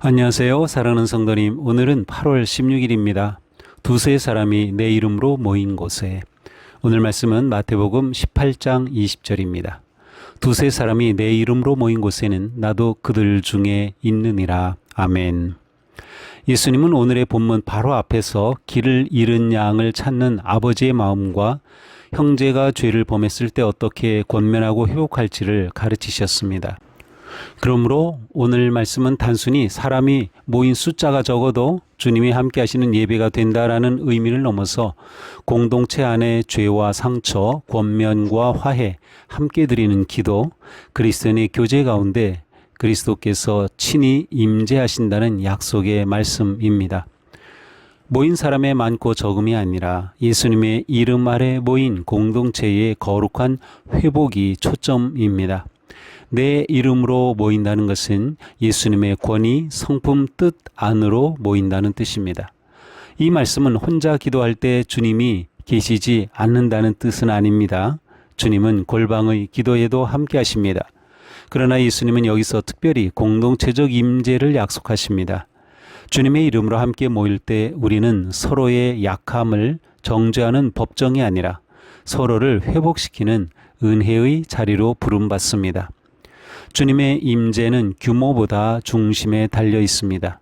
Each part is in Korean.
안녕하세요. 사랑하는 성도님. 오늘은 8월 16일입니다. 두세 사람이 내 이름으로 모인 곳에. 오늘 말씀은 마태복음 18장 20절입니다. 두세 사람이 내 이름으로 모인 곳에는 나도 그들 중에 있느니라. 아멘. 예수님은 오늘의 본문 바로 앞에서 길을 잃은 양을 찾는 아버지의 마음과 형제가 죄를 범했을 때 어떻게 권면하고 회복할지를 가르치셨습니다. 그러므로 오늘 말씀은 단순히 사람이 모인 숫자가 적어도 주님이 함께 하시는 예배가 된다라는 의미를 넘어서 공동체 안의 죄와 상처, 권면과 화해, 함께 드리는 기도, 그리스도인의 교제 가운데 그리스도께서 친히 임재하신다는 약속의 말씀입니다. 모인 사람의 많고 적음이 아니라 예수님의 이름 아래 모인 공동체의 거룩한 회복이 초점입니다. 내 이름으로 모인다는 것은 예수님의 권위, 성품, 뜻 안으로 모인다는 뜻입니다. 이 말씀은 혼자 기도할 때 주님이 계시지 않는다는 뜻은 아닙니다. 주님은 골방의 기도에도 함께 하십니다. 그러나 예수님은 여기서 특별히 공동체적 임재를 약속하십니다. 주님의 이름으로 함께 모일 때 우리는 서로의 약함을 정죄하는 법정이 아니라 서로를 회복시키는 은혜의 자리로 부름받습니다. 주님의 임재는 규모보다 중심에 달려 있습니다.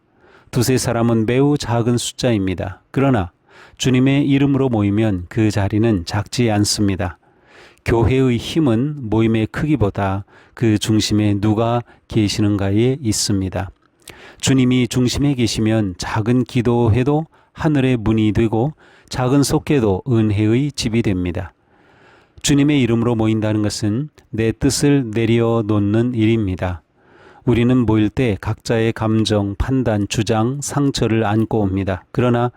두세 사람은 매우 작은 숫자입니다. 그러나 주님의 이름으로 모이면 그 자리는 작지 않습니다. 교회의 힘은 모임의 크기보다 그 중심에 누가 계시는가에 있습니다. 주님이 중심에 계시면 작은 기도회도 하늘의 문이 되고 작은 속회도 은혜의 집이 됩니다. 주님의 이름으로 모인다는 것은 내 뜻을 내려놓는 일입니다. 우리는 모일 때 각자의 감정, 판단, 주장, 상처를 안고 옵니다. 그러나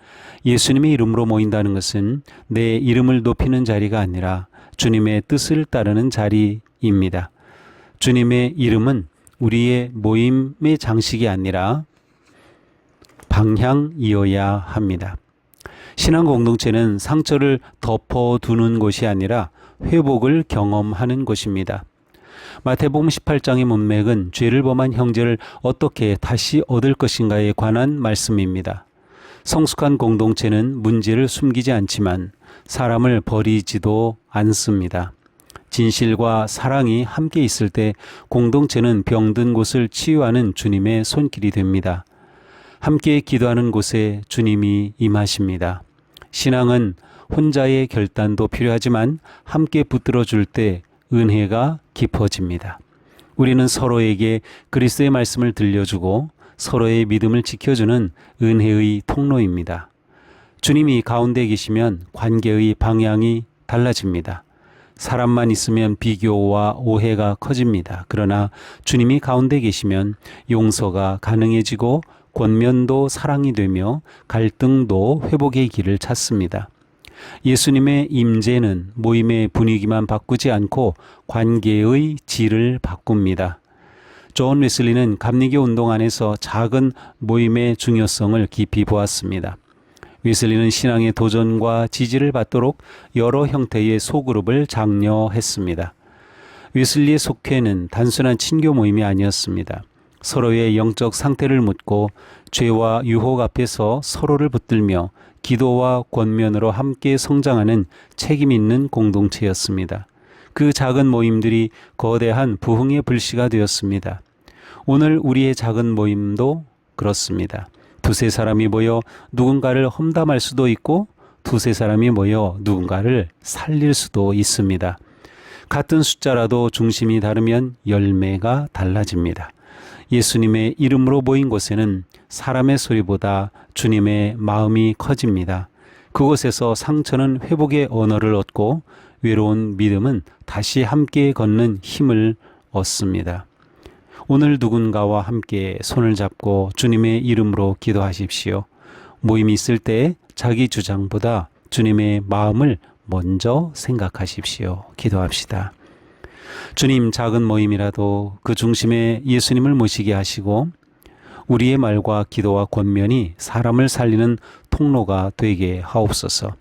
예수님의 이름으로 모인다는 것은 내 이름을 높이는 자리가 아니라 주님의 뜻을 따르는 자리입니다. 주님의 이름은 우리의 모임의 장식이 아니라 방향이어야 합니다. 신앙 공동체는 상처를 덮어두는 곳이 아니라 회복을 경험하는 곳입니다. 마태복음 18장의 문맥은 죄를 범한 형제를 어떻게 다시 얻을 것인가에 관한 말씀입니다. 성숙한 공동체는 문제를 숨기지 않지만 사람을 버리지도 않습니다. 진실과 사랑이 함께 있을 때 공동체는 병든 곳을 치유하는 주님의 손길이 됩니다. 함께 기도하는 곳에 주님이 임하십니다. 신앙은 혼자의 결단도 필요하지만 함께 붙들어줄 때 은혜가 깊어집니다. 우리는 서로에게 그리스도의 말씀을 들려주고 서로의 믿음을 지켜주는 은혜의 통로입니다. 주님이 가운데 계시면 관계의 방향이 달라집니다. 사람만 있으면 비교와 오해가 커집니다. 그러나 주님이 가운데 계시면 용서가 가능해지고 권면도 사랑이 되며 갈등도 회복의 길을 찾습니다. 예수님의 임재는 모임의 분위기만 바꾸지 않고 관계의 질을 바꿉니다. 존 웨슬리는 감리교 운동 안에서 작은 모임의 중요성을 깊이 보았습니다. 웨슬리는 신앙의 도전과 지지를 받도록 여러 형태의 소그룹을 장려했습니다. 웨슬리의 속회는 단순한 친교 모임이 아니었습니다. 서로의 영적 상태를 묻고 죄와 유혹 앞에서 서로를 붙들며 기도와 권면으로 함께 성장하는 책임 있는 공동체였습니다. 그 작은 모임들이 거대한 부흥의 불씨가 되었습니다. 오늘 우리의 작은 모임도 그렇습니다. 두세 사람이 모여 누군가를 험담할 수도 있고 두세 사람이 모여 누군가를 살릴 수도 있습니다. 같은 숫자라도 중심이 다르면 열매가 달라집니다. 예수님의 이름으로 모인 곳에는 사람의 소리보다 주님의 마음이 커집니다. 그곳에서 상처는 회복의 언어를 얻고 외로운 믿음은 다시 함께 걷는 힘을 얻습니다. 오늘 누군가와 함께 손을 잡고 주님의 이름으로 기도하십시오. 모임이 있을 때 자기 주장보다 주님의 마음을 먼저 생각하십시오. 기도합시다. 주님, 작은 모임이라도 그 중심에 예수님을 모시게 하시고 우리의 말과 기도와 권면이 사람을 살리는 통로가 되게 하옵소서.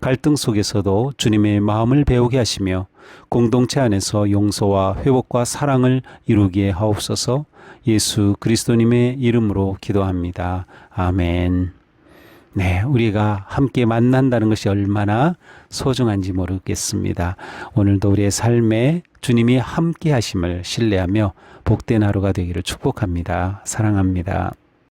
갈등 속에서도 주님의 마음을 배우게 하시며 공동체 안에서 용서와 회복과 사랑을 이루게 하옵소서. 예수 그리스도님의 이름으로 기도합니다. 아멘. 네, 우리가 함께 만난다는 것이 얼마나 소중한지 모르겠습니다. 오늘도 우리의 삶에 주님이 함께 하심을 신뢰하며 복된 하루가 되기를 축복합니다. 사랑합니다.